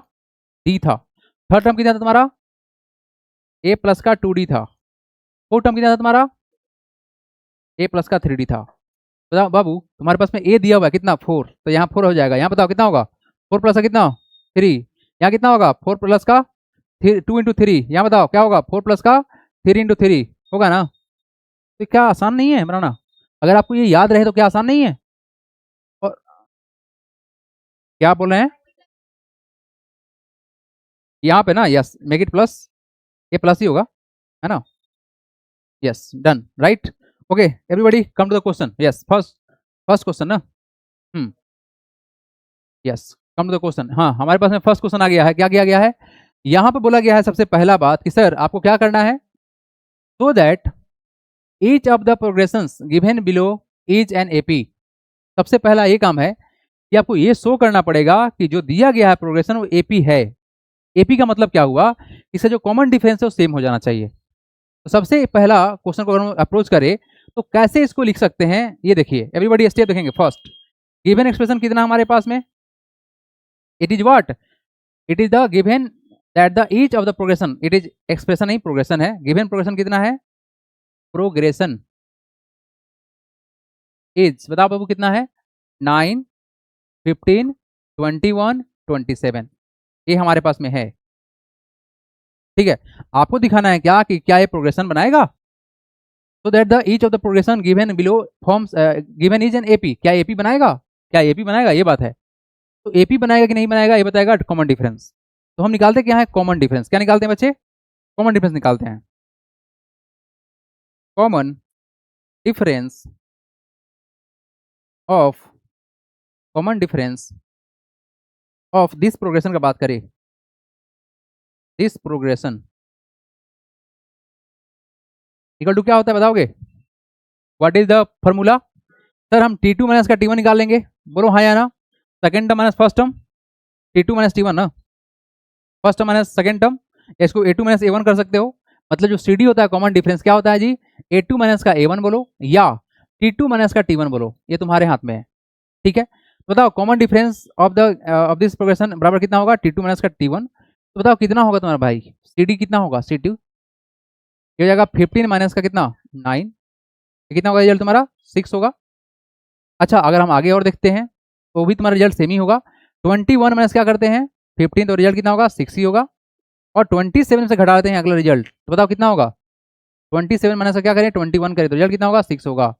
डी था, थर्ड टर्म कितना था तुम्हारा ए प्लस का 2D था, फोर टर्म कितना था तुम्हारा, ए प्लस का 3D था। बताओ बाबू, तुम्हारे पास में ए दिया हुआ है कितना, 4, तो यहाँ 4 हो जाएगा। यहाँ बताओ कितना होगा, 4 प्लस का कितना, 3, यहाँ कितना होगा 4 प्लस का 2 इंटू 3, यहाँ बताओ क्या होगा 4 प्लस का 3 इंटू 3 होगा ना। तो क्या आसान नहीं है बनाना, अगर आपको ये याद रहे तो क्या आसान नहीं है। और क्या बोल रहे हैं यहाँ पे ना, यस मेक इट प्लस, ये प्लस ही होगा है ना, yes done right. Okay everybody come to the question, yes first first question ना, yes come to the question. हाँ हमारे पास में फर्स्ट क्वेश्चन आ गया है, क्या किया गया है, यहाँ पे बोला गया है सबसे पहला बात कि सर आपको क्या करना है, so that each of the progressions given below is an AP. सबसे पहला ये काम है कि आपको ये शो करना पड़ेगा कि जो दिया गया है प्रोग्रेशन वो एपी है। एपी का मतलब क्या हुआ, इससे जो कॉमन डिफरेंस है वो सेम हो जाना चाहिए। तो सबसे पहला क्वेश्चन को अगर हम अप्रोच करें तो कैसे इसको लिख सकते हैं, ये देखिए एवरीबॉडी स्टेप देखेंगे। फर्स्ट गिवन एक्सप्रेशन कितना हमारे पास में, it is what, it is the given that the each of the progression, it is expression नहीं प्रोग्रेशन है, गिवन प्रोग्रेशन कितना है, प्रोग्रेशन इज बताओ बाबू कितना है, 9, 15, 21, 27, ये हमारे पास में है। ठीक है, आपको दिखाना है क्या कि क्या ये प्रोग्रेशन बनाएगा, सो that the each of the progression given below forms given is an AP, क्या एपी बनाएगा, क्या एपी बनाएगा, ये बात है। तो एपी बनाएगा कि नहीं बनाएगा ये बताएगा कॉमन डिफरेंस। तो हम निकालते क्या है, कॉमन डिफरेंस, क्या निकालते हैं बच्चे, कॉमन डिफरेंस निकालते हैं। Common difference of, common difference of this progression का बात करें, दिस प्रोग्रेशन इक्वल टू क्या होता है बताओगे, what is the formula, sir हम T2 माइनस का T1 निकाल लेंगे, बोलो हाँ या ना, second term minus first term, T2 minus T1 ना, first term minus second term, इसको A2 माइनस A1 कर सकते हो। मतलब जो CD होता है कॉमन डिफरेंस क्या होता है जी, A2 माइनस का A1 बोलो या T2 माइनस का T1 बोलो, ये तुम्हारे हाथ में है। ठीक है, तो बताओ common difference of this progression बराबर कितना होगा, T2 माइनस का T1, तो बताओ कितना होगा तुम्हारा भाई, CD कितना होगा, C2 ये हो जाएगा 15 माइनस का कितना 9, ये कितना होगा रिजल्ट तुम्हारा 6 होगा। अच्छा अगर हम आगे और देखते हैं तो भी तुम्हारा रिजल्ट सेम ही होगा, 21 माइनस क्या करते हैं 15, तो रिजल्ट कितना होगा 6 ही होगा। और 27 से घटा देते हैं अगला रिजल्ट, तो बताओ कितना होगा, 27 माइनस का क्या करें 21 करें तो रिजल्ट कितना होगा 6 होगा।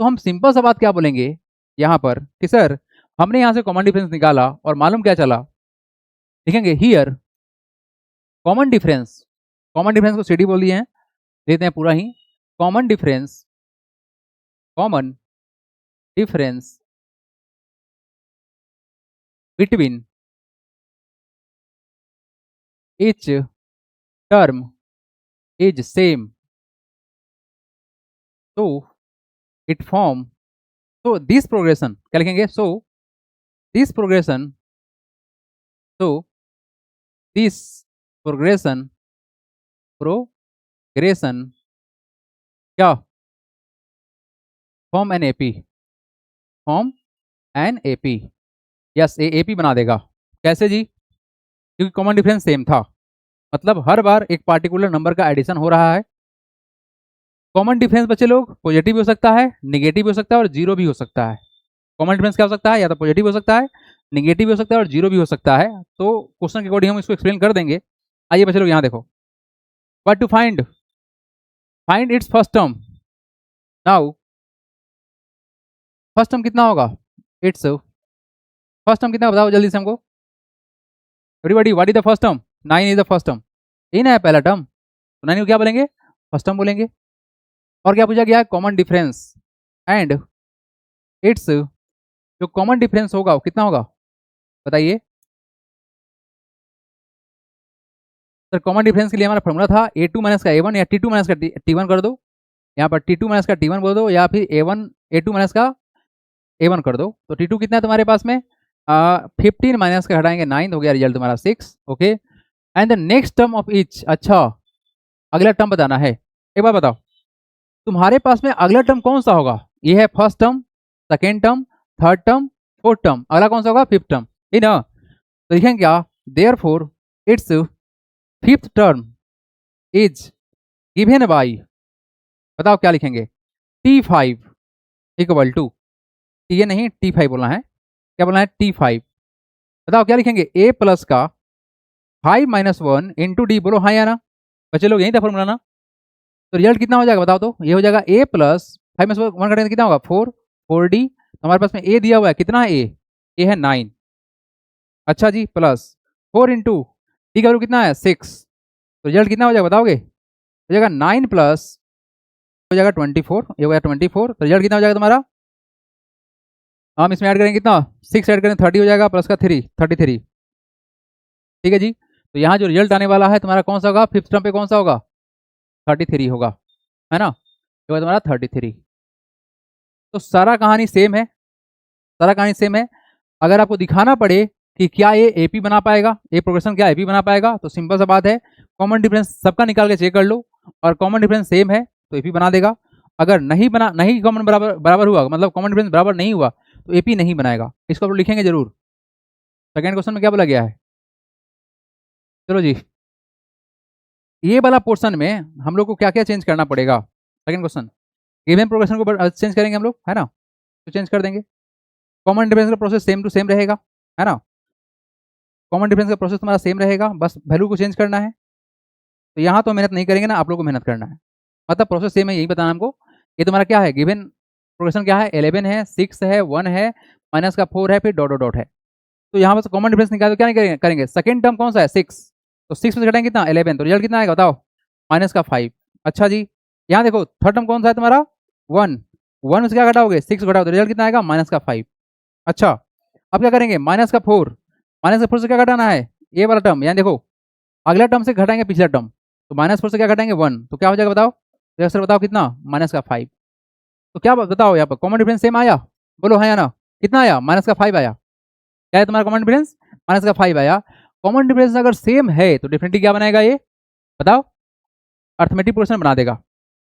तो हम सिंपल सा बात क्या बोलेंगे यहाँ पर कि सर हमने यहाँ से कॉमन डिफरेंस निकाला और मालूम क्या चला, लिखेंगे here common difference, common difference को सीडी बोल दिए हैं, देते हैं पूरा ही, common difference, common difference between each term is same, so it form, so this progression क्या लिखेंगे, so this progression, so this progression, progression क्या, form an AP, form an AP, yes ये AP बना देगा। कैसे जी, क्योंकि कॉमन डिफरेंस सेम था, मतलब हर बार एक पार्टिकुलर नंबर का एडिशन हो रहा है। कॉमन डिफरेंस बच्चे लोग पॉजिटिव भी हो सकता है, निगेटिव भी हो सकता है और जीरो भी हो सकता है। कॉमन डिफरेंस क्या हो सकता है, या तो पॉजिटिव हो सकता है, निगेटिव भी हो सकता है और जीरो भी हो सकता है। तो क्वेश्चन के अकॉर्डिंग हम इसको एक्सप्लेन कर देंगे। आइए बच्चे लोग यहाँ देखो, what to find, find its first term. Now first term कितना होगा, इट्स फर्स्ट टर्म कितना बताओ जल्दी से हमको, everybody what is the first term, 9 is the first term, यही ना है पहला टर्म, तो 9 को क्या बोलेंगे फर्स्ट टर्म बोलेंगे। और क्या पूछा गया है, कॉमन डिफरेंस एंड इट्स, जो कॉमन डिफरेंस होगा वो कितना होगा बताइए। सर कॉमन डिफरेंस के लिए हमारा फॉर्मूला था A2 माइनस का A1 या T2 माइनस का T1 कर दो, यहाँ पर T2 माइनस का T1 बोल दो या फिर A2 माइनस का A1 कर दो। तो T2 कितना है तुम्हारे पास में 15 माइनस का हटाएंगे 9, हो गया रिजल्ट तुम्हारा 6। Okay and the next term of each, अच्छा अगला टर्म बताना है, एक बार बताओ तुम्हारे पास में अगला टर्म कौन सा होगा, ये है first term, second term, third term, fourth term, अगला कौन सा होगा फिफ्थ टर्म, ठीक ना। तो लिखेंगे क्या, therefore it's fifth term is given by, बताओ क्या लिखेंगे, T5 इक्वल टू, ये नहीं T5 बोलना है, क्या बोलना है, T5। बताओ क्या लिखेंगे, ए प्लस का 5 - 1 इंटू डी, बोलो हाँ या ना, बच्चे लोग यही था फॉर्मूला ना। तो रिजल्ट कितना हो जाएगा बताओ, तो ये हो जाएगा ए प्लस 5 - 1 करेंगे कितना होगा 4 डी। हमारे पास में ए दिया हुआ है, कितना है ए है 9। अच्छा जी, प्लस 4 इंटू डी का वैल्यू कितना है 6। तो रिजल्ट कितना हो जाएगा बताओगे, हो जाएगा 9 प्लस हो जाएगा 24, ये हो गया 24। तो रिजल्ट कितना हो जाएगा तुम्हारा, हम इसमें ऐड करेंगे कितना, 6 ऐड करेंगे 30 हो जाएगा, प्लस का 3 33। ठीक है जी, तो यहाँ जो रिजल्ट आने वाला है तुम्हारा कौन सा होगा, फिफ्थ टर्म पे कौन सा होगा, 33 होगा, है ना, ये होगा तुम्हारा 33। तो सारा कहानी सेम है, सारा कहानी सेम है। अगर आपको दिखाना पड़े कि क्या ये एपी बना पाएगा, ये प्रोग्रेशन क्या एपी बना पाएगा, तो सिंपल सा बात है, कॉमन डिफरेंस सबका निकाल के चेक कर लो, और कॉमन डिफरेंस सेम है तो एपी बना देगा। अगर नहीं बना, नहीं कॉमन बराबर बराबर हुआ, मतलब कॉमन डिफरेंस बराबर नहीं हुआ, तो एपी नहीं बनाएगा। इसको आप लिखेंगे जरूर। सेकेंड क्वेश्चन में क्या बोला गया है, चलो जी, ये वाला पोर्शन में हम लोग को क्या क्या चेंज करना पड़ेगा। सेकेंड क्वेश्चन, गिवन प्रोग्रेशन को चेंज करेंगे हम लोग, है ना, तो चेंज कर देंगे। कॉमन डिफरेंस का प्रोसेस सेम टू सेम रहेगा, है ना, कॉमन डिफरेंस का प्रोसेस तुम्हारा सेम रहेगा, बस वैल्यू को चेंज करना है। तो यहाँ तो मेहनत नहीं करेंगे ना, आप लोग को मेहनत करना है, मतलब प्रोसेस सेम है, यही बताना हमको। ये तुम्हारा क्या है, गिवन प्रोग्रेशन क्या है, 11 है, 6 है, 1 है, माइनस का 4 है, फिर डॉट डॉट डॉट है। तो यहाँ पर कॉमन डिफरेंस निकाल, तो क्या नहीं करेंगे, सेकंड टर्म कौन सा है 6, तो 6 में से घटाएंगे कितना 11, तो रिजल्ट कितना आएगा बताओ, माइनस का 5। अच्छा जी, यहाँ देखो थर्ड टर्म कौन सा है तुम्हारा 1, 1 में से क्या घटाओगे 6 घटाओ, तो रिजल्ट कितना आएगा माइनस का 5। अच्छा, अब क्या करेंगे, माइनस का 4, माइनस का 4 से क्या घटाना है, ये वाला टर्म, यहाँ देखो अगला टर्म से घटाएंगे पिछला टर्म, तो -4 से क्या घटाएंगे 1, तो क्या हो जाएगा बताओ, तो सर बताओ कितना, माइनस का 5। तो क्या बताओ यहाँ पर कॉमन डिफरेंस सेम आया, बोलो हाँ या ना, कितना आया, माइनस का 5 आया। क्या है तुम्हारा कॉमन डिफरेंस, माइनस का 5 आया। कॉमन डिफरेंस अगर सेम है तो डेफिनेटली क्या बनाएगा ये, बताओ, अर्थमेटिक प्रोग्रेशन बना देगा।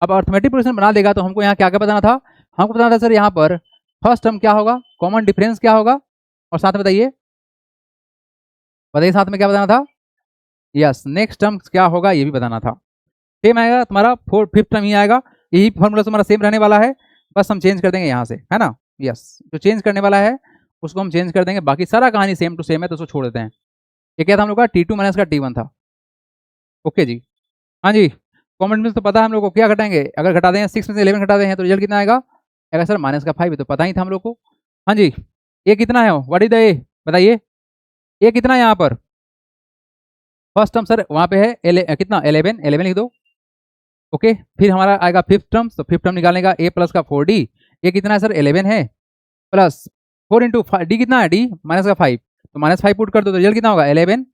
अब अर्थमेटिक प्रोग्रेशन बना देगा तो हमको यहाँ क्या क्या बताना था, हमको बताना था सर यहाँ पर फर्स्ट टर्म क्या होगा, कॉमन डिफरेंस क्या होगा, और साथ में बताइए, बताइए साथ में क्या बताना था, यस नेक्स्ट टर्म क्या होगा ये भी बताना था। सेम आएगा तुम्हारा, फिफ्थ टर्म ही आएगा, यही फॉर्मूला तुम्हारा सेम रहने वाला है, बस हम चेंज कर देंगे यहाँ से, है ना, यस जो चेंज करने वाला है उसको हम चेंज कर देंगे, बाकी सारा कहानी सेम टू सेम है, तो उसको छोड़ देते हैं। ये क्या था हम लोग का T2 माइनस का T1 था। ओके जी, हाँ जी, कॉमन डिफरेंस तो पता है हम लोग को, क्या घटाएंगे, अगर घटा दें 6 में से 11 घटा दें तो रिजल्ट कितना आएगा, अगर सर माइनस का 5 तो पता ही था हम लोग को। हाँ जी, ये कितना है, व्हाट इज द ए, बताइए ये कितना है यहाँ पर, फर्स्ट टर्म सर वहाँ पे है कितना 11, 11 लिख दो। ओके, फिर हमारा आएगा फिफ्थ टर्म, तो फिफ्थ टर्म निकालने का ए प्लस का 4d, ये कितना है सर 11 है, प्लस 4 इंटू डी कितना है, डी माइनस का 5, तो -5 पुट कर दो तो रिजल्ट कितना होगा 11,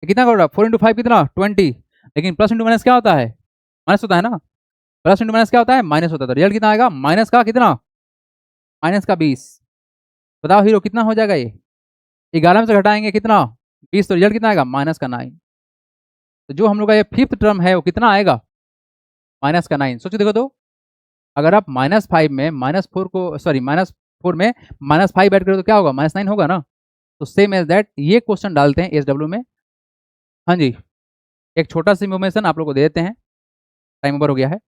कितना करोगे 4 इंटू 5 कितना 20, लेकिन प्लस इंटू माइनस क्या होता है, माइनस होता है ना, प्लस इंटू माइनस क्या होता है, माइनस होता है, तो रिजल्ट कितना आएगा माइनस का कितना, माइनस का 20। बताओ हीरो कितना हो जाएगा ये, 11 में से घटाएंगे कितना 20, तो रिजल्ट कितना आएगा माइनस का 9। तो जो हम लोग का ये फिफ्थ टर्म है वो कितना आएगा, माइनस का 9। सोचो देखो तो, अगर आप -5 में -4 को, सॉरी -4 में -5 ऐड करो तो क्या होगा, -9 होगा ना। तो सेम एज दैट ये क्वेश्चन डालते हैं SW में। हाँ जी, एक छोटा सा इंफॉर्मेशन आप लोग को दे देते हैं, टाइम ओवर हो गया है।